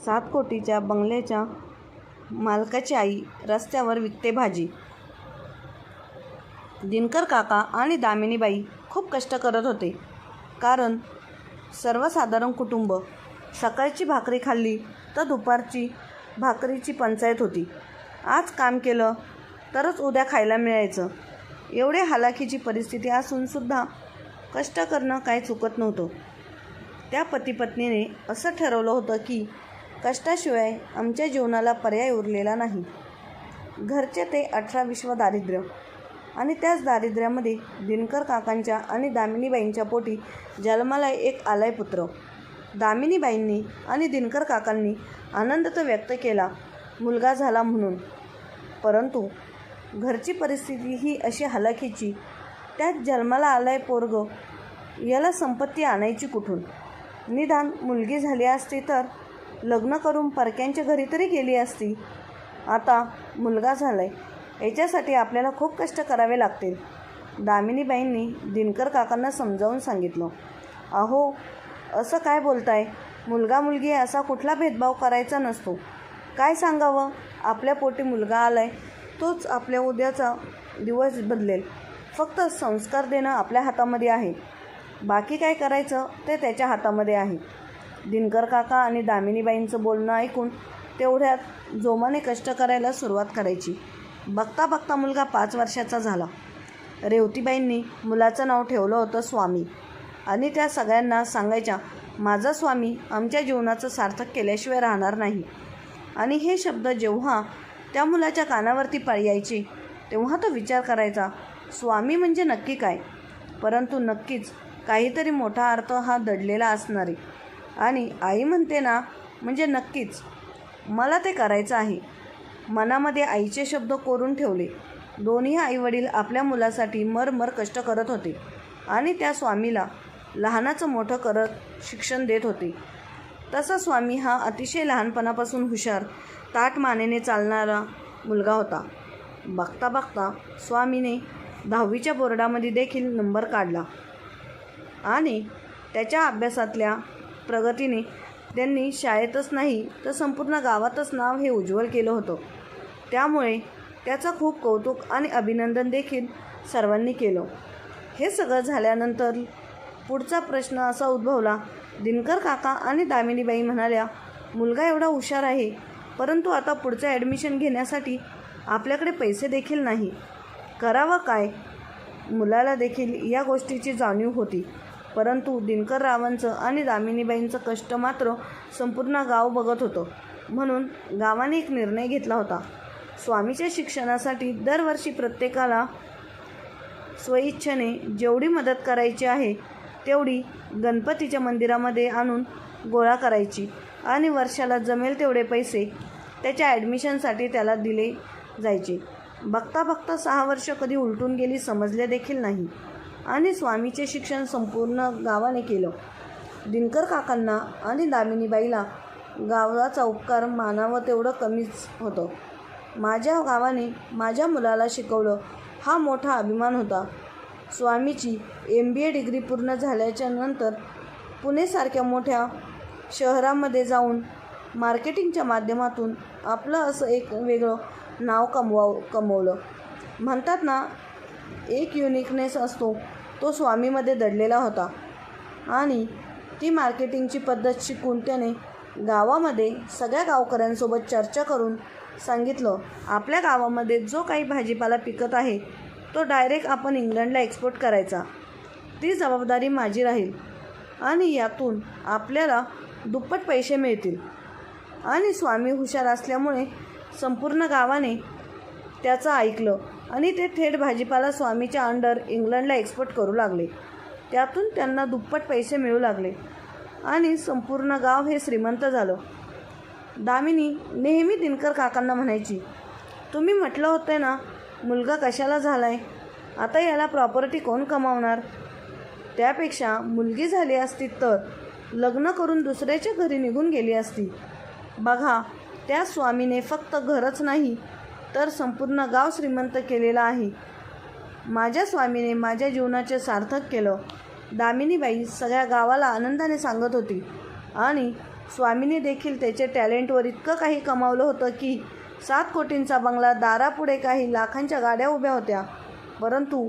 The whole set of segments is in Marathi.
7 कोटीच्या बंगल्याच्या मालकाची आई रस्त्यावर विकते भाजी. दिनकर काका आणि दामिनीबाई खूप कष्ट करत होते, कारण सर्वसाधारण कुटुंब सकाळची भाकरी खाल्ली तर दुपारची भाकरीची पंचायत होती. आज काम केलं तरच उद्या खायला मिळायचं. एवढे हालाखीची परिस्थिती असूनसुद्धा कष्ट करणं काही चुकत नव्हतं. त्या पतीपत्नीने असं ठरवलं होतं की कष्टाशिवाय आमच्या जीवनाला पर्याय उरलेला नाही. घरचे ते 18-20 दारिद्र्य, आणि त्याच दारिद्र्यामध्ये दिनकर काकांच्या आणि दामिनीबाईंच्या पोटी जन्माला एक आलाय पुत्र. दामिनीबाईंनी आणि दिनकर काकांनी आनंद तर व्यक्त केला मुलगा झाला म्हणून, परंतु घरची परिस्थिती ही अशी हलाखीची. त्यात जन्माला आलाय पोरगं, याला संपत्ती आणायची कुठून? निदान मुलगी झाली असती तर लग्न करून परक्यांच्या घरी तरी गेली असती. आता मुलगा झालाय, याच्यासाठी आपल्याला खूप कष्ट करावे लागतील. दामिनीबाईंनी दिनकर काकांना समजावून सांगितलं. अहो, असं काय बोलताय? मुलगा मुलगी असा कुठला भेदभाव करायचा नसतो. काय सांगावं, आपल्या पोटी मुलगा आलाय, तोच आपल्या उद्याचा दिवस बदलेल. फक्त संस्कार देणं आपल्या हातामध्ये आहे, बाकी काय करायचं ते त्याच्या हातामध्ये आहे. दिनकर काका आणि दामिनीबाईंचं बोलणं ऐकून तेवढ्यात जोमाने कष्ट करायला सुरुवात करायची. बघता बघता मुलगा 5 वर्षाचा झाला. रेवतीबाईंनी मुलाचं नाव ठेवलं होतं स्वामी, आणि त्या सगळ्यांना सांगायच्या, माझा स्वामी आमच्या जीवनाचं सार्थक केल्याशिवाय राहणार नाही. आणि हे शब्द जेव्हा त्या मुलाच्या कानावरती यायचे तेव्हा तो विचार करायचा, स्वामी म्हणजे नक्की काय? परंतु नक्कीच काहीतरी मोठा अर्थ हा दडलेला असणारे. आणि आई म्हणते ना, म्हणजे नक्कीच मला ते करायचं आहे. मनामध्ये आईचे शब्द कोरून ठेवले. दोन्ही आईवडील आपल्या मुलासाठी मरमर कष्ट करत होते आणि त्या स्वामीला लहानाचं मोठं करत शिक्षण देत होते. तसा स्वामी हा अतिशय लहानपणापासून हुशार, ताठ मानेने चालणारा मुलगा होता. बघता बघता स्वामीने 10वीच्या बोर्डामध्ये देखील नंबर काढला, आणि त्याच्या अभ्यासातल्या प्रगतीने त्यांनी शाळेतच नाही तर संपूर्ण गावातच नाव हे उज्ज्वल केलं होतं. त्यामुळे त्याचं खूप कौतुक आणि अभिनंदन देखील सर्वांनी केलं. हे सगळं झाल्यानंतर पुढचा प्रश्न असा उद्भवला. दिनकर काका आणि दामिनीबाई म्हणाल्या, मुलगा एवढा हुशार आहे, परंतु आता पुढचं ॲडमिशन घेण्यासाठी आपल्याकडे पैसे देखील नाही. करावं काय? मुलाला देखील या गोष्टीची जाणीव होती, परंतु दिनकररावांचं आणि दामिनीबाईंचं कष्ट मात्र संपूर्ण गाव बघत होतं. म्हणून गावाने एक निर्णय घेतला होता. स्वामीच्या शिक्षणासाठी दरवर्षी प्रत्येकाला स्वइच्छेने जेवढी मदत करायची आहे तेवढी गणपतीच्या मंदिरामध्ये आणून गोळा करायची, आणि वर्षाला जमेल तेवढे पैसे त्याच्या ॲडमिशनसाठी त्याला दिले जायचे. बघता बघता 6 वर्ष कधी उलटून गेली समजले देखील नाही, आणि स्वामीचे शिक्षण संपूर्ण गावाने केलं. दिनकर काकांना आणि दामिनीबाईला गावाचा उपकार मानावं तेवढं कमीच होतं. माझ्या गावाने माझ्या मुलाला शिकवलं हा मोठा अभिमान होता. स्वामीची MBA डिग्री पूर्ण झाल्याच्या नंतर पुणेसारख्या मोठ्या शहरामध्ये जाऊन मार्केटिंगच्या माध्यमातून आपलं असं एक वेगळं नाव कमवलं. म्हणतात ना, एक युनिकनेस असतो, तो स्वामीमध्ये दडलेला होता. आणि ती मार्केटिंगची पद्धत शिकून त्याने गावामध्ये सगळ्या गावकऱ्यांसोबत चर्चा करून सांगितलं, आपल्या गावामध्ये जो काही भाजीपाला पिकत आहे तो डायरेक्ट आपण इंग्लंडला एक्सपोर्ट करायचा. ती जबाबदारी माझी राहील, आणि यातून आपल्याला दुप्पट पैसे मिळतील. आणि स्वामी हुशार असल्यामुळे संपूर्ण गावाने त्याचं ऐकलं, आणि ते थेट भाजीपाला स्वामीच्या अंडर इंग्लंडला एक्सपोर्ट करू लागले. त्यातून त्यांना दुप्पट पैसे मिळू लागले, आणि संपूर्ण गाव हे श्रीमंत झालं. दामिनी नेहमी दिनकर काकांना म्हणायची, तुम्ही म्हटलं होतं ना मुलगा कशाला झाला आहे, आता याला प्रॉपर्टी कोण कमावणार? त्यापेक्षा मुलगी झाली असती तर लग्न करून दुसऱ्याच्या घरी निघून गेली असती. बघा, त्या स्वामीने फक्त घरच नाही तर संपूर्ण गाव श्रीमंत केलेलं आहे. माझ्या स्वामीने माझ्या जीवनाचे सार्थक केलं. दामिनीबाई सगळ्या गावाला आनंदाने सांगत होती, आणि स्वामीने देखील त्याचे टॅलेंटवर इतकं काही कमावलं होतं की 7 कोटींचा बंगला, दारापुढे काही लाखांच्या गाड्या उभ्या होत्या. परंतु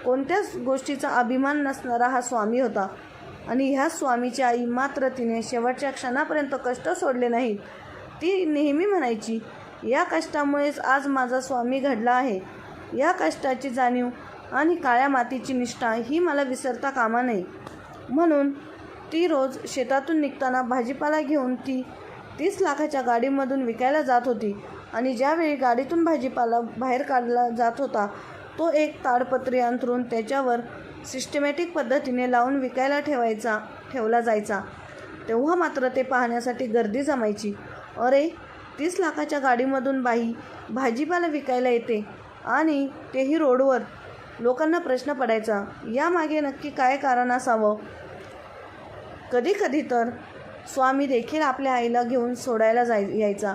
कोणत्याच गोष्टीचा अभिमान नसणारा हा स्वामी होता. आणि ह्या स्वामीची आई मात्र तिने शेवटच्या क्षणापर्यंत कष्ट सोडले नाहीत. ती नेहमी म्हणायची, या कष्टामुळेच आज माझा स्वामी घडला आहे. या कष्टाची जाणीव आणि काळ्या मातीची निष्ठा ही मला विसरता कामा नये. म्हणून ती रोज शेतातून निघताना भाजीपाला घेऊन ती 30 लाखाच्या गाडीमधून विकायला जात होती. आणि ज्यावेळी गाडीतून भाजीपाला बाहेर काढला जात होता तो एक ताडपत्री अंथरून त्याच्यावर सिस्टमॅटिक पद्धतीने लावून विकायला ठेवला जायचा. तेव्हा मात्र ते पाहण्यासाठी गर्दी जमायची. अरे, 30 लाखाच्या गाडीमधून बाई भाजीपाला विकायला येते आणि तेही रोडवर. लोकांना प्रश्न पडायचा, यामागे नक्की काय कारण असावं. कधी कधी तर स्वामी देखील आपल्या आईला घेऊन सोडायला यायचा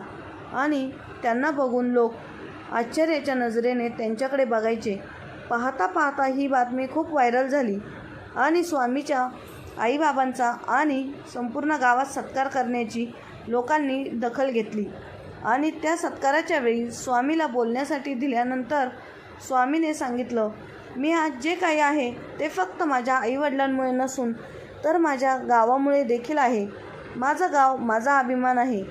आणि त्यांना बघून लोक आश्चर्याच्या नजरेने त्यांच्याकडे बघायचे. पाहता पाहता ही बातमी खूप व्हायरल झाली आणि स्वामीच्या आईबाबांचा आणि संपूर्ण गावात सत्कार करण्याची लोकांनी दखल घेतली. आणि त्या सत्काराच्या वेळी स्वामीला बोलण्यासाठी दिल्यानंतर स्वामीने सांगितलं, मी आज जे काही आहे ते फक्त माझ्या आईवडिलांमुळे नसून तर माझ्या गावामुळे देखील आहे. माझं गाव माझा अभिमान आहे.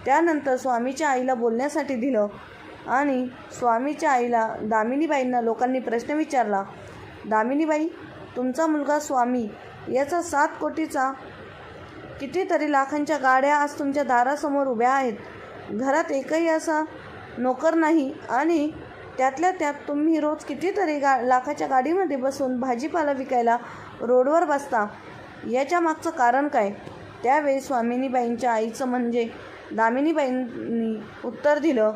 त्यानंतर स्वामीच्या आईला बोलण्यासाठी दिलं आणि स्वामीच्या आईला दामिनीबाईंना लोकांनी प्रश्न विचारला, दामिनीबाई, तुमचा मुलगा स्वामी याचा 7 कोटीचा कितीतरी लाखांच्या गाड्या आज तुमच्या दारासमोर उभ्या आहेत. घरात एकही असा नोकर नाही आणि त्यातल्या त्यात तुम्ही रोज कितीतरी लाखाच्या गाडीमध्ये बसून भाजीपाला विकायला रोडवर बसता. याच्या मागचं कारण काय? त्यावेळी स्वामिनीबाईंच्या आईचं म्हणजे दामिनीबाईंनी उत्तर दिलं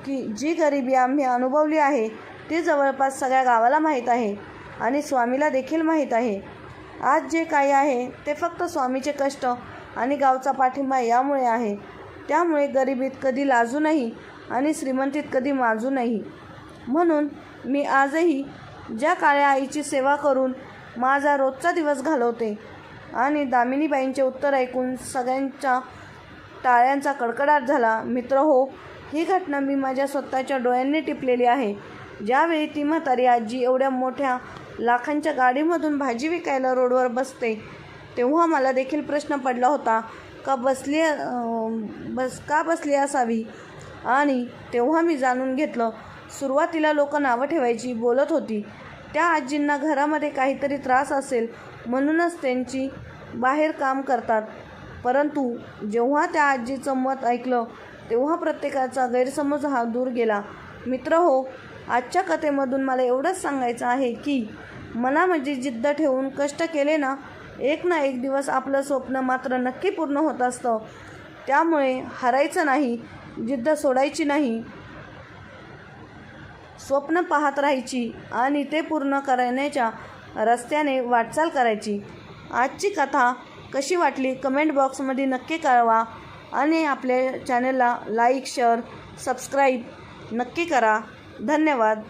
की जी गरिबी आम्ही अनुभवली आहे ती जवळपास सगळ्या गावाला माहीत आहे आणि स्वामीला देखील माहीत आहे. आज जे काही आहे ते फक्त स्वामीचे कष्ट आणि गावचा पाठिंबा यामुळे आहे. त्यामुळे गरिबीत कधी लाजू नाही आणि श्रीमंतीत कधी माजू नाही. म्हणून मी आजही ज्या काळ्या आईची सेवा करून माझा रोजचा दिवस घालवते. आणि दामिनीबाईंचे उत्तर ऐकून सगळ्यांच्या टाळ्यांचा कडकडाट झाला. मित्रहो, ही घटना मी माझ्या स्वतःच्या डोळ्यांनी टिपलेली आहे. ज्यावेळी ती म्हातारी आजी एवढ्या मोठ्या लाखांच्या गाडीमधून भाजी विकायला रोडवर बसते तेव्हा मला देखील प्रश्न पडला होता, का बसली असावी. आणि तेव्हा मी जाणून घेतलं, सुरुवातीला लोक नावं ठेवायची बोलत होती. त्या आजींना घरामध्ये काहीतरी त्रास असेल म्हणूनच त्यांची बाहेर काम करतात. परंतु जेव्हा त्या आजीचं मत ऐकलं तेव्हा प्रत्येकाचा गैरसमज हा दूर गेला. मित्रहो, आजच्या कथेमधून मला एवढंच सांगायचं आहे की मनामध्ये जिद्द ठेवून कष्ट केले ना, एक ना एक दिवस आपलं स्वप्न मात्र नक्की पूर्ण होत असतं. त्यामुळे हरायचं नाही, जिद्द सोडायची नाही, स्वप्न पाहत राहायची आणि ते पूर्ण करण्याच्या रस्त्याने वाटचाल करायची. आजची कथा कशी वाटली कमेंट बॉक्समध्ये नक्की कळवा आणि आपल्या चॅनलला लाईक, शेअर, सबस्क्राईब नक्की करा. धन्यवाद.